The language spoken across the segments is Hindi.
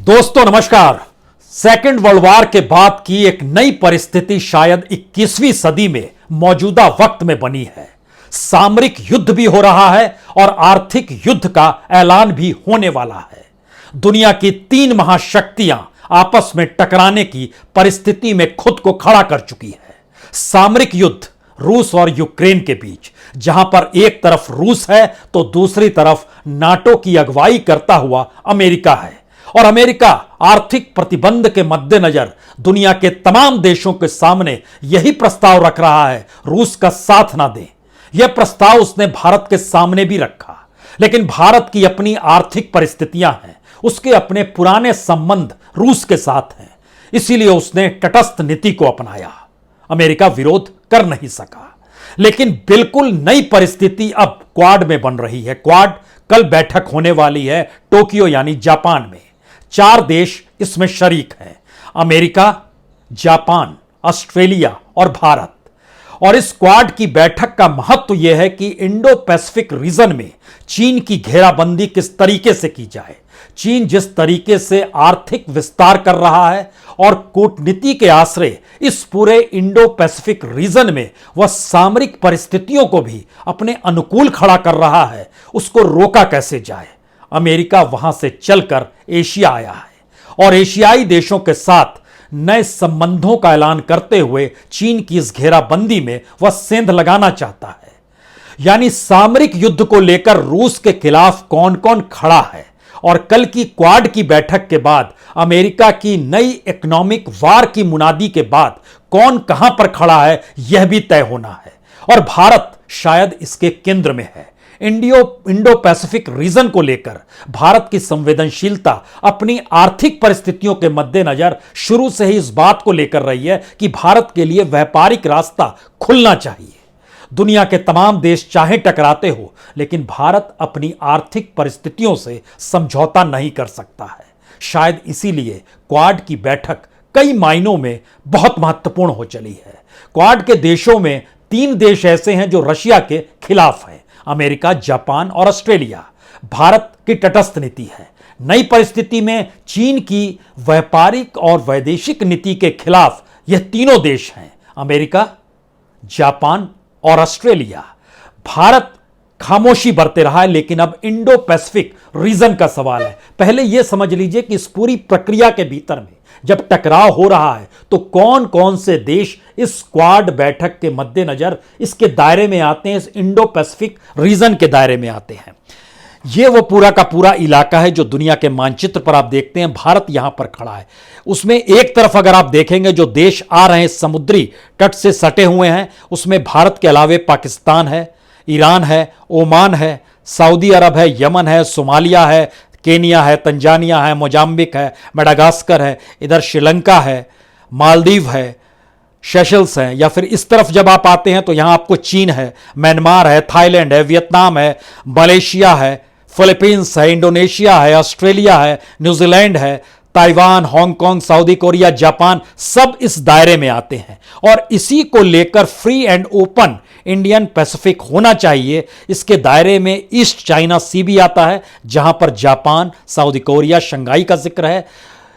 दोस्तों नमस्कार। सेकेंड वर्ल्ड वॉर के बाद की एक नई परिस्थिति शायद 21वीं सदी में मौजूदा वक्त में बनी है। सामरिक युद्ध भी हो रहा है और आर्थिक युद्ध का ऐलान भी होने वाला है। दुनिया की तीन महाशक्तियां आपस में टकराने की परिस्थिति में खुद को खड़ा कर चुकी है। सामरिक युद्ध रूस और यूक्रेन के बीच, जहां पर एक तरफ रूस है तो दूसरी तरफ नाटो की अगुवाई करता हुआ अमेरिका है। और अमेरिका आर्थिक प्रतिबंध के मद्देनजर दुनिया के तमाम देशों के सामने यही प्रस्ताव रख रहा है, रूस का साथ ना दें। यह प्रस्ताव उसने भारत के सामने भी रखा, लेकिन भारत की अपनी आर्थिक परिस्थितियां हैं, उसके अपने पुराने संबंध रूस के साथ हैं, इसीलिए उसने तटस्थ नीति को अपनाया। अमेरिका विरोध कर नहीं सका। लेकिन बिल्कुल नई परिस्थिति अब क्वाड में बन रही है। क्वाड कल बैठक होने वाली है टोक्यो यानी जापान में। 4 देश इसमें शरीक हैं, अमेरिका, जापान, ऑस्ट्रेलिया और भारत। और इस क्वाड की बैठक का महत्व यह है कि इंडो पैसिफिक रीजन में चीन की घेराबंदी किस तरीके से की जाए। चीन जिस तरीके से आर्थिक विस्तार कर रहा है और कूटनीति के आश्रय इस पूरे इंडो पैसिफिक रीजन में वह सामरिक परिस्थितियों को भी अपने अनुकूल खड़ा कर रहा है, उसको रोका कैसे जाए। अमेरिका वहां से चलकर एशिया आया है और एशियाई देशों के साथ नए संबंधों का ऐलान करते हुए चीन की इस घेराबंदी में वह सेंध लगाना चाहता है। यानी सामरिक युद्ध को लेकर रूस के खिलाफ कौन कौन खड़ा है और कल की क्वाड की बैठक के बाद अमेरिका की नई इकोनॉमिक वार की मुनादी के बाद कौन कहां पर खड़ा है, यह भी तय होना है। और भारत शायद इसके केंद्र में है। इंडो पैसिफिक रीजन को लेकर भारत की संवेदनशीलता अपनी आर्थिक परिस्थितियों के मद्देनजर शुरू से ही इस बात को लेकर रही है कि भारत के लिए व्यापारिक रास्ता खुलना चाहिए। दुनिया के तमाम देश चाहे टकराते हो, लेकिन भारत अपनी आर्थिक परिस्थितियों से समझौता नहीं कर सकता है। शायद इसीलिए क्वाड की बैठक कई मायनों में बहुत महत्वपूर्ण हो चली है। क्वाड के देशों में 3 देश ऐसे हैं जो रशिया के खिलाफ हैं, अमेरिका, जापान और ऑस्ट्रेलिया। भारत की तटस्थ नीति है। नई परिस्थिति में चीन की व्यापारिक और वैदेशिक नीति के खिलाफ यह तीनों देश हैं, अमेरिका, जापान और ऑस्ट्रेलिया। भारत खामोशी बरते रहा है, लेकिन अब इंडो पैसिफिक रीजन का सवाल है। पहले यह समझ लीजिए कि इस पूरी प्रक्रिया के भीतर में जब टकराव हो रहा है तो कौन कौन से देश इस क्वाड बैठक के मद्देनजर इसके दायरे में आते हैं, इस इंडो पैसिफिक रीजन के दायरे में आते हैं। यह वो पूरा का पूरा इलाका है जो दुनिया के मानचित्र पर आप देखते हैं, भारत यहां पर खड़ा है। उसमें एक तरफ अगर आप देखेंगे जो देश आ रहे हैं समुद्री तट से सटे हुए हैं, उसमें भारत के अलावे पाकिस्तान है, ईरान है, ओमान है, सऊदी अरब है, यमन है, सोमालिया है, केनिया है, तंजानिया है, मोजाम्बिक है, मेडागास्कर है, इधर श्रीलंका है, मालदीव है, सेशल्स हैं। या फिर इस तरफ जब आप आते हैं तो यहां आपको चीन है, म्यांमार है, थाईलैंड है, वियतनाम है, मलेशिया है, फिलीपींस है, इंडोनेशिया है, ऑस्ट्रेलिया है, न्यूजीलैंड है, Taiwan, Hong Kong, Saudi Korea, Japan, सब इस दायरे में आते हैं। और इसी को लेकर free and open Indian Pacific होना चाहिए। इसके दायरे में ईस्ट चाइना सी भी आता है, जहां पर जापान, सऊदी कोरिया, शंघाई का जिक्र है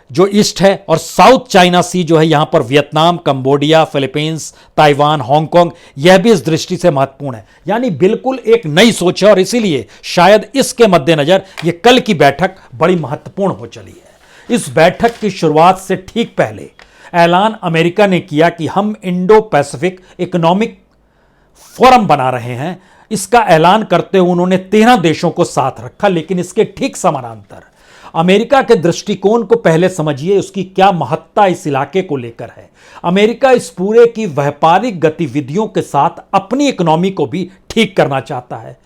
जो ईस्ट है, और साउथ चाइना सी जो है यहां पर Vietnam, Cambodia, Philippines, Taiwan, Hong Kong, यह भी इस दृष्टि से महत्वपूर्ण है। यानी बिल्कुल एक नई सोच है और इसीलिए शायद इसके मद्देनजर यह कल की बैठक बड़ी महत्वपूर्ण हो चली है। इस बैठक की शुरुआत से ठीक पहले ऐलान अमेरिका ने किया कि हम इंडो पैसिफिक इकोनॉमिक फोरम बना रहे हैं। इसका ऐलान करते हुए उन्होंने 13 देशों को साथ रखा, लेकिन इसके ठीक समानांतर अमेरिका के दृष्टिकोण को पहले समझिए, उसकी क्या महत्ता इस इलाके को लेकर है। अमेरिका इस पूरे की व्यापारिक गतिविधियों के साथ अपनी इकोनॉमी को भी ठीक करना चाहता है।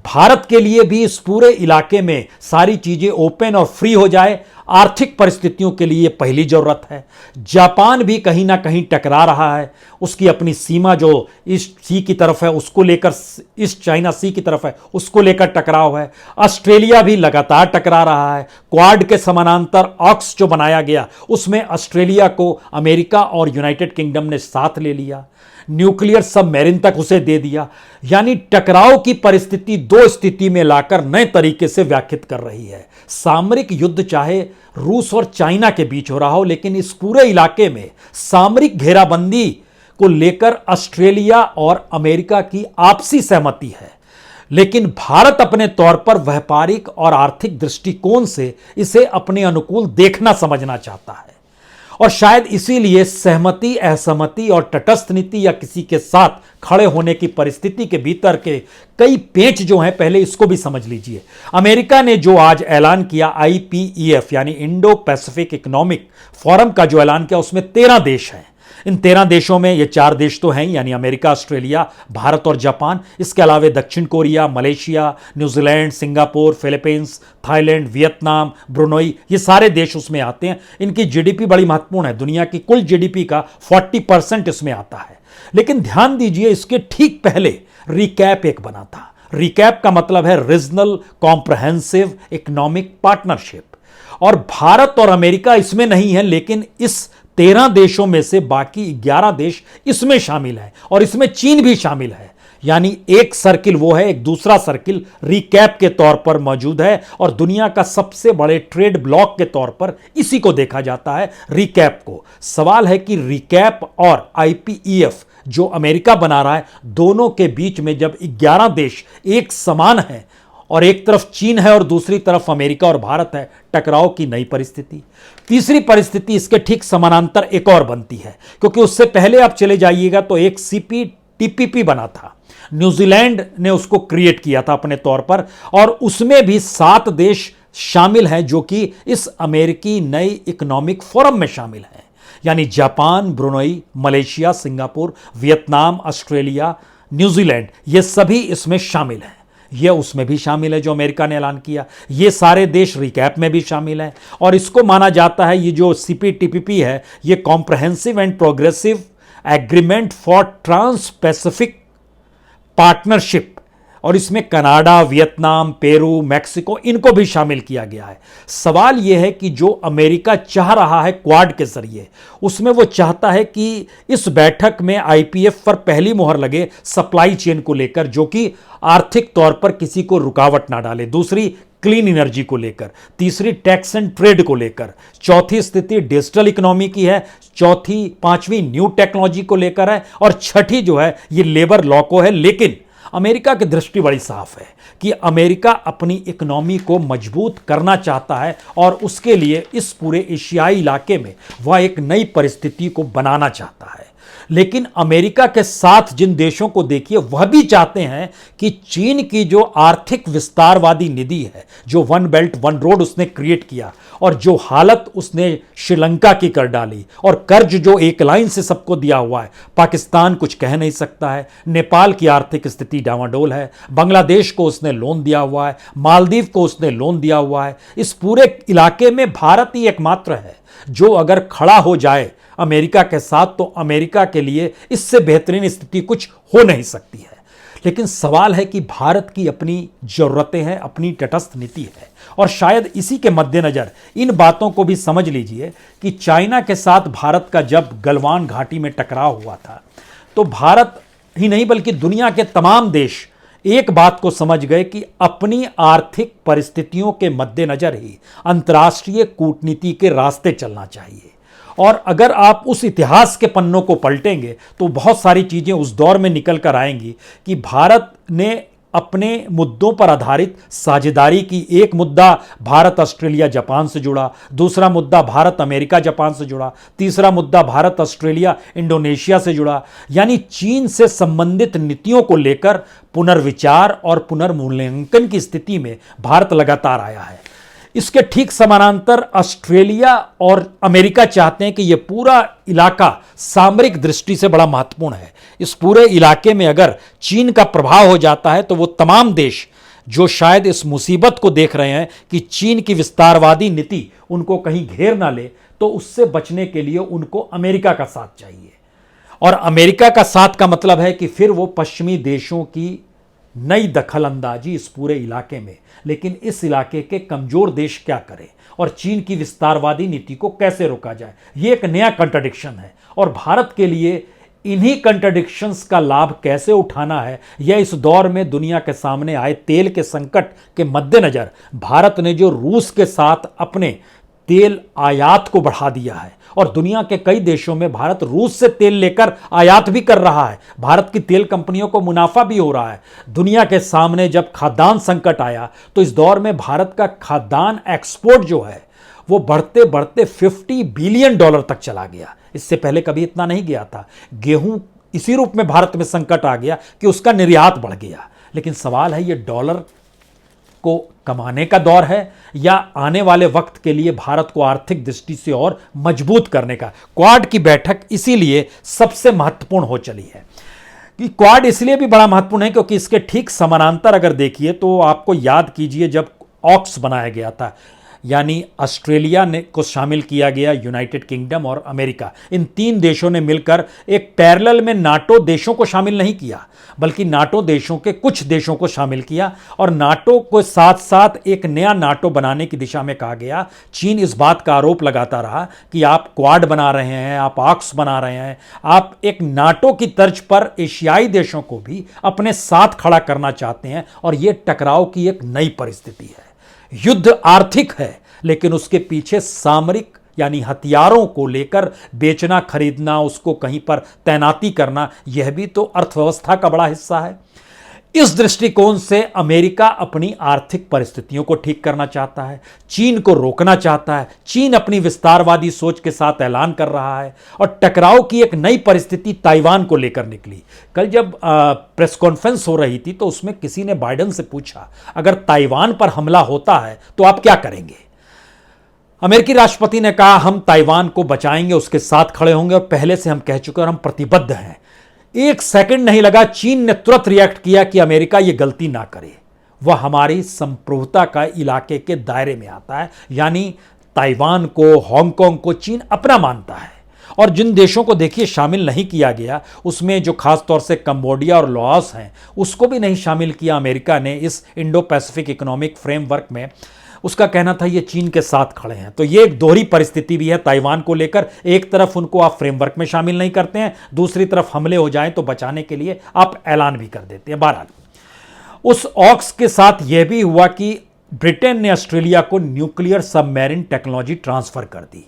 भारत के लिए भी इस पूरे इलाके में सारी चीजें ओपन और फ्री हो जाए, आर्थिक परिस्थितियों के लिए पहली जरूरत है। जापान भी कहीं ना कहीं टकरा रहा है, उसकी अपनी सीमा जो ईस्ट सी की तरफ है उसको लेकर, ईस्ट चाइना सी की तरफ है उसको लेकर टकराव है। ऑस्ट्रेलिया भी लगातार टकरा रहा है। क्वाड के समानांतर ऑक्स जो बनाया गया उसमें ऑस्ट्रेलिया को अमेरिका और यूनाइटेड किंगडम ने साथ ले लिया। न्यूक्लियर सबमरीन तक उसे दे दिया। यानी टकराव की परिस्थिति दो स्थिति में लाकर नए तरीके से व्याख्यात कर रही है। सामरिक युद्ध चाहे रूस और चाइना के बीच हो रहा हो, लेकिन इस पूरे इलाके में सामरिक घेराबंदी को लेकर ऑस्ट्रेलिया और अमेरिका की आपसी सहमति है। लेकिन भारत अपने तौर पर व्यापारिक और आर्थिक दृष्टिकोण से इसे अपने अनुकूल देखना समझना चाहता है, और शायद इसीलिए सहमति, असहमति और तटस्थ नीति या किसी के साथ खड़े होने की परिस्थिति के भीतर के कई पेंच जो हैं, पहले इसको भी समझ लीजिए। अमेरिका ने जो आज ऐलान किया IPEF यानी इंडो पैसिफिक इकोनॉमिक फोरम का जो ऐलान किया, उसमें 13 देश हैं। इन 13 देशों में ये 4 देश तो हैं, यानी अमेरिका, ऑस्ट्रेलिया, भारत और जापान। इसके अलावा दक्षिण Korea, Malaysia, New Zealand, Singapore, Philippines, Thailand, Vietnam, Brunei, ये सारे देश उसमें आते हैं। इनकी GDP बड़ी महत्वपूर्ण है, दुनिया की कुल GDP का 40% इसमें आता है। लेकिन ध्यान दीजिए, इसके ठीक पहले रिकैप एक बना था। रिकैप का मतलब है रीजनल कॉम्प्रहेंसिव इकोनॉमिक पार्टनरशिप, और भारत और अमेरिका इसमें नहीं है, लेकिन इस 13 देशों में से बाकी 11 देश इसमें शामिल हैं, और इसमें चीन भी शामिल है। यानी एक सर्किल वो है, एक दूसरा सर्किल रिकैप के तौर पर मौजूद है, और दुनिया का सबसे बड़े ट्रेड ब्लॉक के तौर पर इसी को देखा जाता है, रिकैप को। सवाल है कि रिकैप और IPEF जो अमेरिका बना रहा है, दोनों के बीच में जब 11 देश एक समान हैं और एक तरफ चीन है और दूसरी तरफ अमेरिका और भारत है, टकराव की नई परिस्थिति। तीसरी परिस्थिति इसके ठीक समानांतर एक और बनती है, क्योंकि उससे पहले आप चले जाइएगा तो एक CPTPP बना था, न्यूजीलैंड ने उसको क्रिएट किया था अपने तौर पर, और उसमें भी 7 देश शामिल हैं जो कि इस अमेरिकी नई इकोनॉमिक फोरम में शामिल हैं। यानी Japan, Brunei, Malaysia, Singapore, Vietnam, Australia, New Zealand, ये सभी इसमें शामिल हैं। ये उसमें भी शामिल है जो अमेरिका ने ऐलान किया। ये सारे देश रिकैप में भी शामिल हैं, और इसको माना जाता है, ये जो CPTPP है, ये comprehensive and progressive agreement for trans Pacific partnership, और इसमें कनाडा, वियतनाम, पेरू, मैक्सिको, इनको भी शामिल किया गया है। सवाल यह है कि जो अमेरिका चाह रहा है क्वाड के जरिए, उसमें वो चाहता है कि इस बैठक में IPF पर पहली मोहर लगे सप्लाई चेन को लेकर, जो कि आर्थिक तौर पर किसी को रुकावट ना डाले। दूसरी, क्लीन एनर्जी को लेकर। तीसरी, टैक्स एंड ट्रेड को लेकर। चौथी स्थिति डिजिटल इकोनॉमी की है। पांचवी न्यू टेक्नोलॉजी को लेकर है, और छठी जो है ये लेबर लॉ को है। लेकिन अमेरिका की दृष्टि बड़ी साफ है कि अमेरिका अपनी इकोनॉमी को मजबूत करना चाहता है, और उसके लिए इस पूरे एशियाई इलाके में वह एक नई परिस्थिति को बनाना चाहता है। लेकिन अमेरिका के साथ जिन देशों को देखिए, वह भी चाहते हैं कि चीन की जो आर्थिक विस्तारवादी नीति है, जो वन बेल्ट वन रोड उसने क्रिएट किया, और जो हालत उसने श्रीलंका की कर डाली, और कर्ज जो एक लाइन से सबको दिया हुआ है, पाकिस्तान कुछ कह नहीं सकता है, नेपाल की आर्थिक स्थिति डावाडोल है, बांग्लादेश को उसने लोन दिया हुआ है, मालदीव को उसने लोन दिया हुआ है। इस पूरे इलाके में भारत ही एकमात्र है जो अगर खड़ा हो जाए अमेरिका के साथ, तो अमेरिका के लिए इससे बेहतरीन स्थिति कुछ हो नहीं सकती है। लेकिन सवाल है कि भारत की अपनी जरूरतें हैं, अपनी तटस्थ नीति है, और शायद इसी के मद्देनजर इन बातों को भी समझ लीजिए कि चाइना के साथ भारत का जब गलवान घाटी में टकराव हुआ था, तो भारत ही नहीं बल्कि दुनिया के तमाम देश एक बात को समझ गए कि अपनी आर्थिक परिस्थितियों के मद्देनजर ही अंतर्राष्ट्रीय कूटनीति के रास्ते चलना चाहिए। और अगर आप उस इतिहास के पन्नों को पलटेंगे तो बहुत सारी चीज़ें उस दौर में निकल कर आएंगी कि भारत ने अपने मुद्दों पर आधारित साझेदारी की। एक मुद्दा भारत ऑस्ट्रेलिया जापान से जुड़ा, दूसरा मुद्दा भारत अमेरिका जापान से जुड़ा, तीसरा मुद्दा भारत ऑस्ट्रेलिया इंडोनेशिया से जुड़ा। यानी चीन से संबंधित नीतियों को लेकर पुनर्विचार और पुनर्मूल्यांकन की स्थिति में भारत लगातार आया है। इसके ठीक समानांतर ऑस्ट्रेलिया और अमेरिका चाहते हैं कि यह पूरा इलाका सामरिक दृष्टि से बड़ा महत्वपूर्ण है। इस पूरे इलाके में अगर चीन का प्रभाव हो जाता है तो वो तमाम देश जो शायद इस मुसीबत को देख रहे हैं कि चीन की विस्तारवादी नीति उनको कहीं घेर ना ले, तो उससे बचने के लिए उनको अमेरिका का साथ चाहिए। और अमेरिका का साथ का मतलब है कि फिर वो पश्चिमी देशों की नई दखल अंदाजी इस पूरे इलाके में, लेकिन इस इलाके के कमजोर देश क्या करें और चीन की विस्तारवादी नीति को कैसे रोका जाए, ये एक नया कंट्राडिक्शन है। और भारत के लिए इन्हीं कंट्राडिक्शंस का लाभ कैसे उठाना है, यह इस दौर में दुनिया के सामने आए तेल के संकट के मद्देनजर भारत ने जो रूस के साथ अपने तेल आयात को बढ़ा दिया है और दुनिया के कई देशों में भारत रूस से तेल लेकर आयात भी कर रहा है, भारत की तेल कंपनियों को मुनाफा भी हो रहा है। दुनिया के सामने जब खाद्यान्न संकट आया तो इस दौर में भारत का खाद्यान्न एक्सपोर्ट जो है वो बढ़ते बढ़ते $50 बिलियन तक चला गया। इससे पहले कभी इतना नहीं गया था। गेहूं इसी रूप में भारत में संकट आ गया कि उसका निर्यात बढ़ गया। लेकिन सवाल है, ये डॉलर को कमाने का दौर है या आने वाले वक्त के लिए भारत को आर्थिक दृष्टि से और मजबूत करने का। क्वाड की बैठक इसीलिए सबसे महत्वपूर्ण हो चली है। कि क्वाड इसलिए भी बड़ा महत्वपूर्ण है क्योंकि इसके ठीक समानांतर अगर देखिए तो आपको याद कीजिए जब ऑक्स बनाया गया था, यानी ऑस्ट्रेलिया ने को शामिल किया गया, यूनाइटेड किंगडम और अमेरिका, इन तीन देशों ने मिलकर एक पैरेलल में नाटो देशों को शामिल नहीं किया बल्कि नाटो देशों के कुछ देशों को शामिल किया और नाटो को साथ साथ एक नया नाटो बनाने की दिशा में कहा गया। चीन इस बात का आरोप लगाता रहा कि आप क्वाड बना रहे हैं, आप ऑक्स बना रहे हैं, आप एक नाटो की तर्ज पर एशियाई देशों को भी अपने साथ खड़ा करना चाहते हैं और यह टकराव की एक नई परिस्थिति है। युद्ध आर्थिक है लेकिन उसके पीछे सामरिक यानी हथियारों को लेकर बेचना खरीदना, उसको कहीं पर तैनाती करना, यह भी तो अर्थव्यवस्था का बड़ा हिस्सा है। इस दृष्टिकोण से अमेरिका अपनी आर्थिक परिस्थितियों को ठीक करना चाहता है, चीन को रोकना चाहता है। चीन अपनी विस्तारवादी सोच के साथ ऐलान कर रहा है और टकराव की एक नई परिस्थिति ताइवान को लेकर निकली। कल जब प्रेस कॉन्फ्रेंस हो रही थी तो उसमें किसी ने बाइडेन से पूछा, अगर ताइवान पर हमला होता है तो आप क्या करेंगे? अमेरिकी राष्ट्रपति ने कहा, हम ताइवान को बचाएंगे, उसके साथ खड़े होंगे और पहले से हम कह चुके हैं और हम प्रतिबद्ध हैं। एक सेकंड नहीं लगा, चीन ने तुरंत रिएक्ट किया कि अमेरिका ये गलती ना करे, वह हमारी संप्रभुता का इलाके के दायरे में आता है। यानी ताइवान को, हांगकांग को चीन अपना मानता है। और जिन देशों को देखिए शामिल नहीं किया गया, उसमें जो खास तौर से कंबोडिया और लाओस हैं, उसको भी नहीं शामिल किया अमेरिका ने इस इंडो पैसिफिक इकोनॉमिक फ्रेमवर्क में। उसका कहना था ये चीन के साथ खड़े हैं। तो ये एक दोहरी परिस्थिति भी है ताइवान को लेकर। एक तरफ उनको आप फ्रेमवर्क में शामिल नहीं करते हैं, दूसरी तरफ हमले हो जाएं तो बचाने के लिए आप ऐलान भी कर देते हैं। बहरहाल उस ऑक्स के साथ यह भी हुआ कि ब्रिटेन ने ऑस्ट्रेलिया को न्यूक्लियर सबमरीन टेक्नोलॉजी ट्रांसफर कर दी।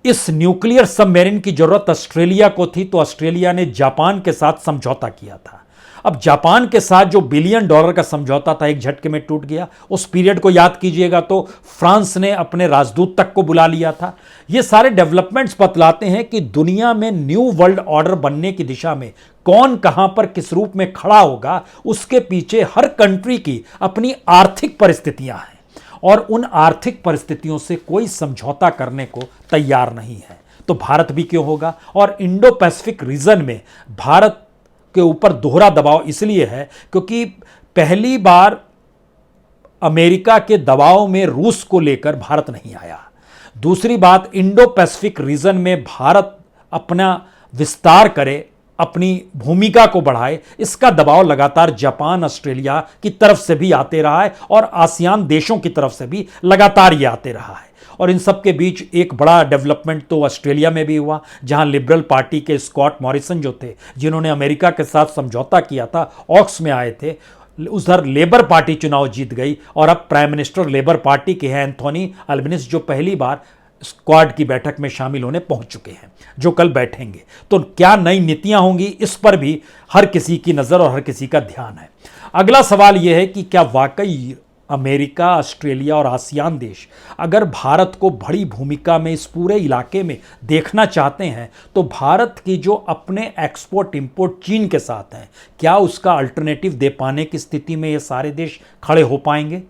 इस न्यूक्लियर सबमरीन की जरूरत ऑस्ट्रेलिया को थी तो ऑस्ट्रेलिया ने जापान के साथ समझौता किया था। अब जापान के साथ जो $1 बिलियन का समझौता था एक झटके में टूट गया। उस पीरियड को याद कीजिएगा तो फ्रांस ने अपने राजदूत तक को बुला लिया था। ये सारे डेवलपमेंट्स बतलाते हैं कि दुनिया में न्यू वर्ल्ड ऑर्डर बनने की दिशा में कौन कहां पर किस रूप में खड़ा होगा, उसके पीछे हर कंट्री की अपनी आर्थिक परिस्थितियां हैं और उन आर्थिक परिस्थितियों से कोई समझौता करने को तैयार नहीं है। तो भारत भी क्यों होगा? और इंडो पैसिफिक रीजन में भारत के ऊपर दोहरा दबाव इसलिए है क्योंकि पहली बार अमेरिका के दबाव में रूस को लेकर भारत नहीं आया। दूसरी बात, इंडो पैसिफिक रीजन में भारत अपना विस्तार करे, अपनी भूमिका को बढ़ाए, इसका दबाव लगातार जापान, ऑस्ट्रेलिया की तरफ से भी आते रहा है और आसियान देशों की तरफ से भी लगातार ये आते रहा है। और इन सब के बीच एक बड़ा डेवलपमेंट तो ऑस्ट्रेलिया में भी हुआ, जहां लिबरल पार्टी के स्कॉट मॉरिसन जो थे, जिन्होंने अमेरिका के साथ समझौता किया था, ऑक्स में आए थे। उधर लेबर पार्टी चुनाव जीत गई और अब प्राइम मिनिस्टर लेबर पार्टी के हैं एंथोनी अल्बनीज़, जो पहली बार स्क्वाड की बैठक में शामिल होने पहुंच चुके हैं, जो कल बैठेंगे। तो क्या नई नीतियां होंगी, इस पर भी हर किसी की नज़र और हर किसी का ध्यान है। अगला सवाल यह है कि क्या वाकई अमेरिका, ऑस्ट्रेलिया और आसियान देश अगर भारत को बड़ी भूमिका में इस पूरे इलाके में देखना चाहते हैं तो भारत की जो अपने एक्सपोर्ट इंपोर्ट चीन के साथ हैं, क्या उसका अल्टरनेटिव दे पाने की स्थिति में ये सारे देश खड़े हो पाएंगे?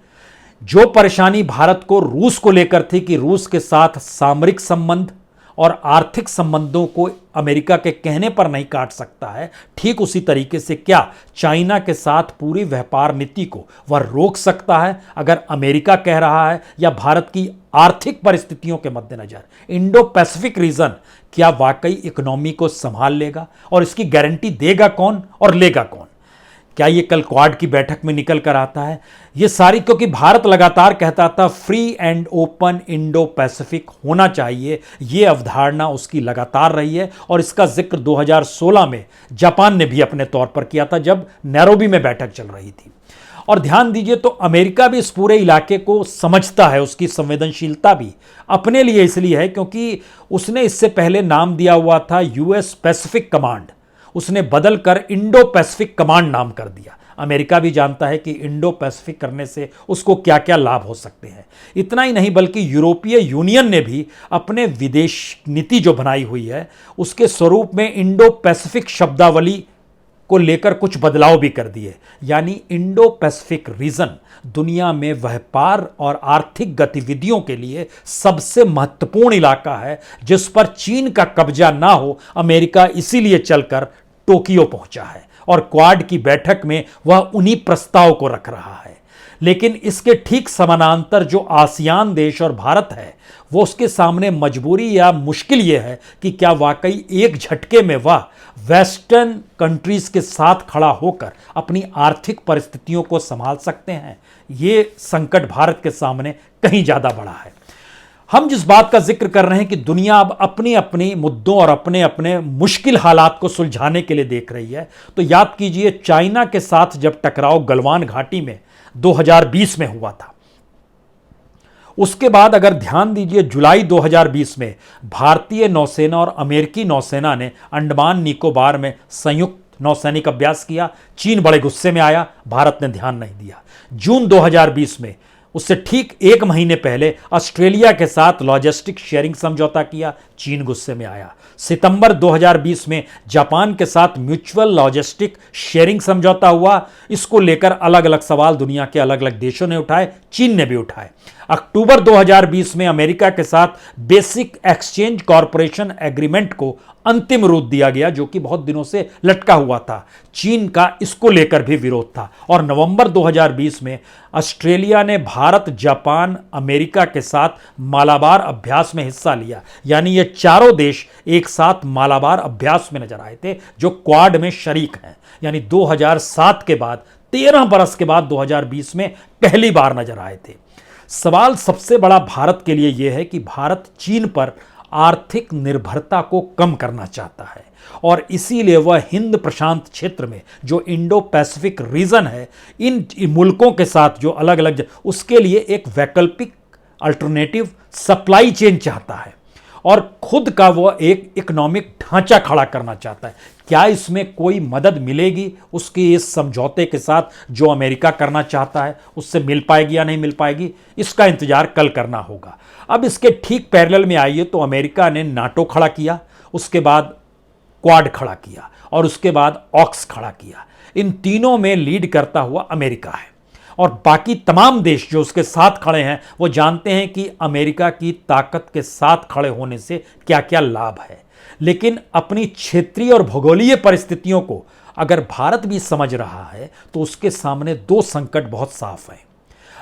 जो परेशानी भारत को रूस को लेकर थी कि रूस के साथ सामरिक संबंध और आर्थिक संबंधों को अमेरिका के कहने पर नहीं काट सकता है, ठीक उसी तरीके से क्या चाइना के साथ पूरी व्यापार नीति को वह रोक सकता है अगर अमेरिका कह रहा है, या भारत की आर्थिक परिस्थितियों के मद्देनजर इंडो पैसिफिक रीजन क्या वाकई इकोनॉमी को संभाल लेगा और इसकी गारंटी देगा कौन और लेगा कौन? क्या ये कल क्वाड की बैठक में निकल कर आता है? ये सारी, क्योंकि भारत लगातार कहता था free and open Indo Pacific होना चाहिए, ये अवधारणा उसकी लगातार रही है। और इसका जिक्र 2016 में जापान ने भी अपने तौर पर किया था, जब नैरोबी में बैठक चल रही थी। और ध्यान दीजिए, तो अमेरिका भी इस पूरे इलाके को समझता है, उसकी संवेदनशीलता भी अपने लिए इसलिए है क्योंकि उसने इससे पहले नाम दिया हुआ था यूएस पैसिफिक कमांड, उसने बदल कर इंडो पैसिफिक कमांड नाम कर दिया। अमेरिका भी जानता है कि इंडो पैसिफिक करने से उसको क्या क्या लाभ हो सकते हैं। इतना ही नहीं, बल्कि यूरोपीय यूनियन ने भी अपने विदेश नीति जो बनाई हुई है उसके स्वरूप में इंडो पैसिफिक शब्दावली को लेकर कुछ बदलाव भी कर दिए। यानी इंडो पैसिफिक रीजन दुनिया में व्यापार और आर्थिक गतिविधियों के लिए सबसे महत्वपूर्ण इलाका है, जिस पर चीन का कब्जा ना हो। अमेरिका इसीलिए चलकर टोक्यो पहुंचा है और क्वाड की बैठक में वह उन्हीं प्रस्ताव को रख रहा है। लेकिन इसके ठीक समानांतर जो आसियान देश और भारत है, वो उसके सामने मजबूरी या मुश्किल यह है कि क्या वाकई एक झटके में वह वेस्टर्न कंट्रीज के साथ खड़ा होकर अपनी आर्थिक परिस्थितियों को संभाल सकते हैं। ये संकट भारत के सामने कहीं ज्यादा बड़ा है। हम जिस बात का जिक्र कर रहे हैं कि दुनिया अब अपनी अपनी मुद्दों और अपने अपने मुश्किल हालात को सुलझाने के लिए देख रही है, तो याद कीजिए चाइना के साथ जब टकराव गलवान घाटी में 2020 में हुआ था, उसके बाद अगर ध्यान दीजिए जुलाई 2020 में भारतीय नौसेना और अमेरिकी नौसेना ने अंडमान निकोबार में संयुक्त नौसैनिक अभ्यास किया। चीन बड़े गुस्से में आया, भारत ने ध्यान नहीं दिया। जून 2020 में, उससे ठीक एक महीने पहले, ऑस्ट्रेलिया के साथ लॉजिस्टिक शेयरिंग समझौता किया, चीन गुस्से में आया। सितंबर 2020 में जापान के साथ म्यूचुअल लॉजिस्टिक शेयरिंग समझौता हुआ। इसको लेकर अलग अलग सवाल दुनिया के अलग अलग देशों ने उठाए, चीन ने भी उठाए। अक्टूबर 2020 में अमेरिका के साथ बेसिक एक्सचेंज कॉरपोरेशन एग्रीमेंट को अंतिम रूप दिया गया, जो कि बहुत दिनों से लटका हुआ था। चीन का इसको लेकर भी विरोध था। और नवंबर 2020 में ऑस्ट्रेलिया ने भारत, जापान, अमेरिका के साथ मालाबार अभ्यास में हिस्सा लिया। यानी ये चारों देश एक साथ मालाबार अभ्यास में नजर आए थे, जो क्वाड में शरीक हैं। यानी 2007 के बाद 13 बरस के बाद 2020 में पहली बार नजर आए थे। सवाल सबसे बड़ा भारत के लिए यह है कि भारत चीन पर आर्थिक निर्भरता को कम करना चाहता है और इसीलिए वह हिंद प्रशांत क्षेत्र में जो इंडो पैसिफिक रीजन है, इन मुल्कों के साथ जो अलग अलग, उसके लिए एक वैकल्पिक अल्टरनेटिव सप्लाई चेन चाहता है और खुद का वह एक इकोनॉमिक ढांचा खड़ा करना चाहता है। क्या इसमें कोई मदद मिलेगी उसके इस समझौते के साथ जो अमेरिका करना चाहता है, उससे मिल पाएगी या नहीं मिल पाएगी, इसका इंतजार कल करना होगा। अब इसके ठीक पैरेलल में आइए तो अमेरिका ने नाटो खड़ा किया, उसके बाद क्वाड खड़ा किया और उसके बाद ऑक्स खड़ा किया। इन तीनों में लीड करता हुआ अमेरिका है और बाकी तमाम देश जो उसके साथ खड़े हैं वो जानते हैं कि अमेरिका की ताकत के साथ खड़े होने से क्या क्या लाभ है। लेकिन अपनी क्षेत्रीय और भूगोलीय परिस्थितियों को अगर भारत भी समझ रहा है तो उसके सामने दो संकट बहुत साफ हैं।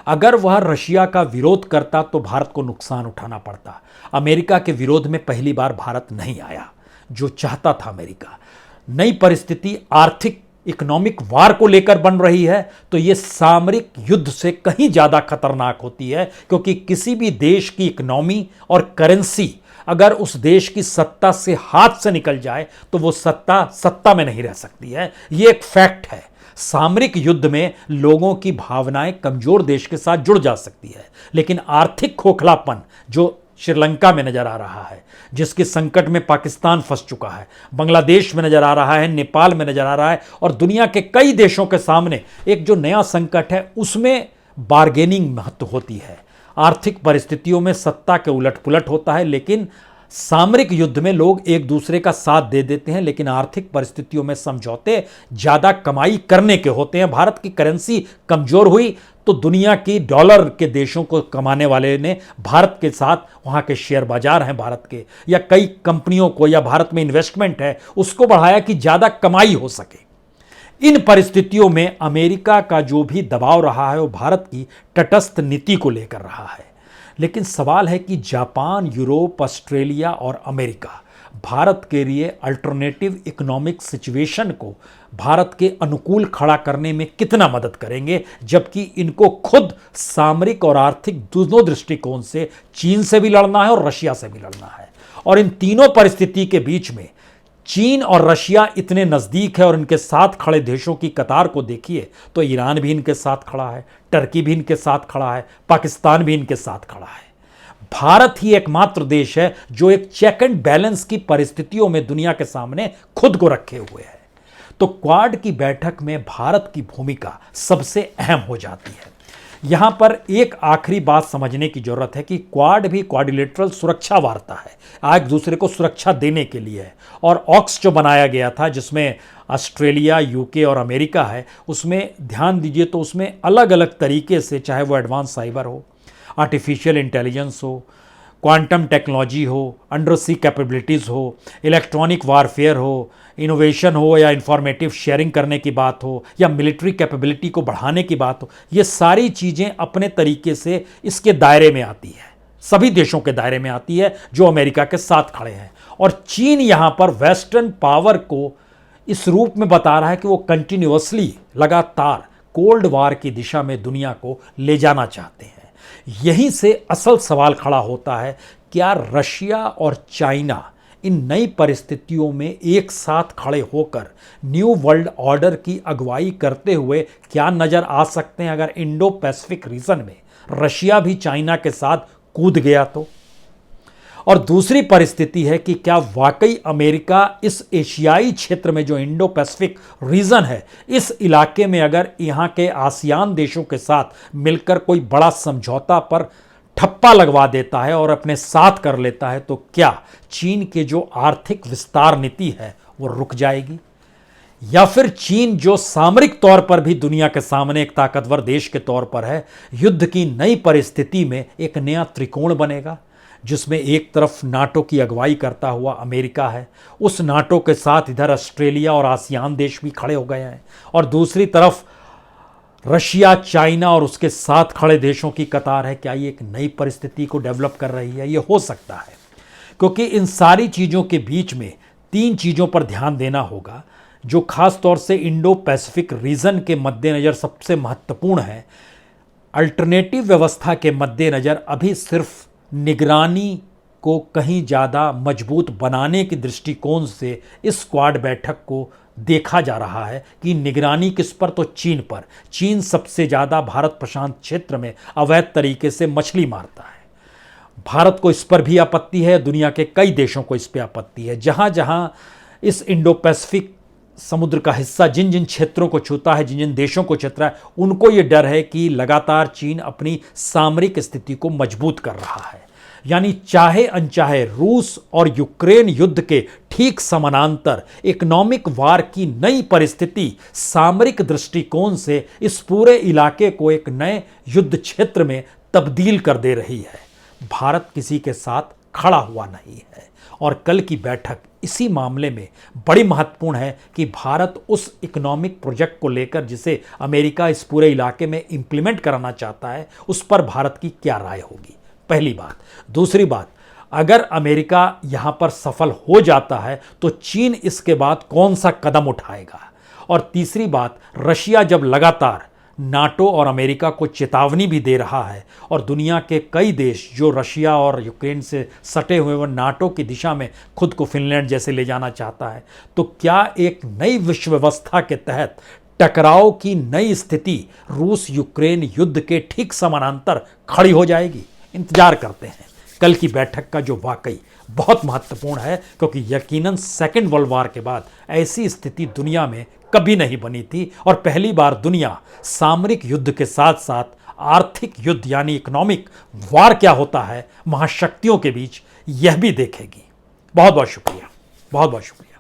अगर वह रशिया का विरोध करता तो भारत को नुकसान उठाना पड़ता। अमेरिका के विरोध में पहली बार भारत नहीं आया, जो चाहता था अमेरिका। नई परिस्थिति आर्थिक इकोनॉमिक वार को लेकर बन रही है तो यह सामरिक युद्ध से कहीं ज्यादा खतरनाक होती है, क्योंकि किसी भी देश की इकोनॉमी और करेंसी अगर उस देश की सत्ता से हाथ से निकल जाए तो वो सत्ता में नहीं रह सकती है। यह एक फैक्ट है। सामरिक युद्ध में लोगों की भावनाएं कमजोर देश के साथ जुड़ जा सकती है, लेकिन आर्थिक खोखलापन जो श्रीलंका में नजर आ रहा है, जिसके संकट में पाकिस्तान फंस चुका है, बांग्लादेश में नजर आ रहा है, नेपाल में नजर आ रहा है और दुनिया के कई देशों के सामने एक जो नया संकट है, उसमें बार्गेनिंग महत्व होती है। आर्थिक परिस्थितियों में सत्ता के उलट पुलट होता है, लेकिन सामरिक युद्ध में लोग एक दूसरे का साथ दे देते हैं, लेकिन आर्थिक परिस्थितियों में समझौते ज्यादा कमाई करने के होते हैं। भारत की करेंसी कमजोर हुई तो दुनिया की डॉलर के देशों को कमाने वाले ने भारत के साथ, वहां के शेयर बाजार हैं भारत के, या कई कंपनियों को, या भारत में इन्वेस्टमेंट है, उसको बढ़ाया कि ज्यादा कमाई हो सके। इन परिस्थितियों में अमेरिका का जो भी दबाव रहा है वो भारत की तटस्थ नीति को लेकर रहा है। लेकिन सवाल है कि जापान, यूरोप, ऑस्ट्रेलिया और अमेरिका भारत के लिए अल्टरनेटिव इकोनॉमिक सिचुएशन को भारत के अनुकूल खड़ा करने में कितना मदद करेंगे, जबकि इनको खुद सामरिक और आर्थिक दोनों दृष्टिकोण से चीन से भी लड़ना है और रशिया से भी लड़ना है। और इन तीनों परिस्थिति के बीच में चीन और रशिया इतने नज़दीक है और इनके साथ खड़े देशों की कतार को देखिए तो ईरान भी इनके साथ खड़ा है, टर्की भी इनके साथ खड़ा है, पाकिस्तान भी इनके साथ खड़ा है। भारत ही एकमात्र देश है जो एक चेक एंड बैलेंस की परिस्थितियों में दुनिया के सामने खुद को रखे हुए है। तो क्वाड की बैठक में भारत की भूमिका सबसे अहम हो जाती है। यहां पर एक आखिरी बात समझने की जरूरत है कि क्वाड भी क्वाड्रिलेटरल सुरक्षा वार्ता है, एक दूसरे को सुरक्षा देने के लिए है। और ऑक्स जो बनाया गया था जिसमें ऑस्ट्रेलिया, यूके और अमेरिका है, उसमें ध्यान दीजिए तो उसमें अलग अलग तरीके से, चाहे वो एडवांस साइबर हो, आर्टिफिशियल इंटेलिजेंस हो, क्वांटम टेक्नोलॉजी हो, अंडर सी कैपेबिलिटीज़ हो, इलेक्ट्रॉनिक वारफेयर हो, इनोवेशन हो या इंफॉर्मेटिव शेयरिंग करने की बात हो या मिलिट्री कैपेबिलिटी को बढ़ाने की बात हो, ये सारी चीज़ें अपने तरीके से इसके दायरे में आती है, सभी देशों के दायरे में आती है जो अमेरिका के साथ खड़े हैं। और चीन यहाँ पर वेस्टर्न पावर को इस रूप में बता रहा है कि वो कंटिन्यूअसली, लगातार कोल्ड वार की दिशा में दुनिया को ले जाना चाहते हैं। यहीं से असल सवाल खड़ा होता है, क्या रशिया और चाइना इन नई परिस्थितियों में एक साथ खड़े होकर न्यू वर्ल्ड ऑर्डर की अगुवाई करते हुए क्या नजर आ सकते हैं अगर इंडो पैसिफिक रीजन में रशिया भी चाइना के साथ कूद गया तो? और दूसरी परिस्थिति है कि क्या वाकई अमेरिका इस एशियाई क्षेत्र में जो इंडो पैसिफिक रीजन है, इस इलाके में अगर यहाँ के आसियान देशों के साथ मिलकर कोई बड़ा समझौता पर ठप्पा लगवा देता है और अपने साथ कर लेता है, तो क्या चीन के जो आर्थिक विस्तार नीति है वो रुक जाएगी? या फिर चीन जो सामरिक तौर पर भी दुनिया के सामने एक ताकतवर देश के तौर पर है, युद्ध की नई परिस्थिति में एक नया त्रिकोण बनेगा जिसमें एक तरफ नाटो की अगुवाई करता हुआ अमेरिका है, उस नाटो के साथ इधर ऑस्ट्रेलिया और आसियान देश भी खड़े हो गए हैं, और दूसरी तरफ रशिया, चाइना और उसके साथ खड़े देशों की कतार है। क्या ये एक नई परिस्थिति को डेवलप कर रही है? ये हो सकता है, क्योंकि इन सारी चीज़ों के बीच में तीन चीज़ों पर ध्यान देना होगा जो खास तौर से इंडो पैसिफिक रीजन के मद्देनज़र सबसे महत्वपूर्ण है। अल्टरनेटिव व्यवस्था के मद्देनज़र अभी सिर्फ निगरानी को कहीं ज़्यादा मजबूत बनाने के दृष्टिकोण से इस क्वाड बैठक को देखा जा रहा है कि निगरानी किस पर, तो चीन पर। चीन सबसे ज़्यादा भारत प्रशांत क्षेत्र में अवैध तरीके से मछली मारता है। भारत को इस पर भी आपत्ति है, दुनिया के कई देशों को इस पर आपत्ति है। जहाँ जहाँ इस इंडो पैसिफिक समुद्र का हिस्सा जिन जिन क्षेत्रों को छूता है, जिन जिन देशों को छूता है, उनको ये डर है कि लगातार चीन अपनी सामरिक स्थिति को मजबूत कर रहा है। यानी चाहे अनचाहे रूस और यूक्रेन युद्ध के ठीक समानांतर इकोनॉमिक वार की नई परिस्थिति सामरिक दृष्टिकोण से इस पूरे इलाके को एक नए युद्ध क्षेत्र में तब्दील कर दे रही है। भारत किसी के साथ खड़ा हुआ नहीं है और कल की बैठक इसी मामले में बड़ी महत्वपूर्ण है कि भारत उस इकोनॉमिक प्रोजेक्ट को लेकर जिसे अमेरिका इस पूरे इलाके में इंप्लीमेंट कराना चाहता है, उस पर भारत की क्या राय होगी, पहली बात। दूसरी बात, अगर अमेरिका यहाँ पर सफल हो जाता है तो चीन इसके बाद कौन सा कदम उठाएगा? और तीसरी बात, रशिया जब लगातार नाटो और अमेरिका को चेतावनी भी दे रहा है और दुनिया के कई देश जो रशिया और यूक्रेन से सटे हुए वो नाटो की दिशा में खुद को फिनलैंड जैसे ले जाना चाहता है, तो क्या एक नई विश्व व्यवस्था के तहत टकराव की नई स्थिति रूस यूक्रेन युद्ध के ठीक समानांतर खड़ी हो जाएगी? इंतजार करते हैं कल की बैठक का, जो वाकई बहुत महत्वपूर्ण है, क्योंकि यकीनन सेकेंड वर्ल्ड वार के बाद ऐसी स्थिति दुनिया में कभी नहीं बनी थी और पहली बार दुनिया सामरिक युद्ध के साथ साथ आर्थिक युद्ध यानी इकोनॉमिक वार क्या होता है महाशक्तियों के बीच, यह भी देखेगी। बहुत बहुत शुक्रिया, बहुत बहुत शुक्रिया।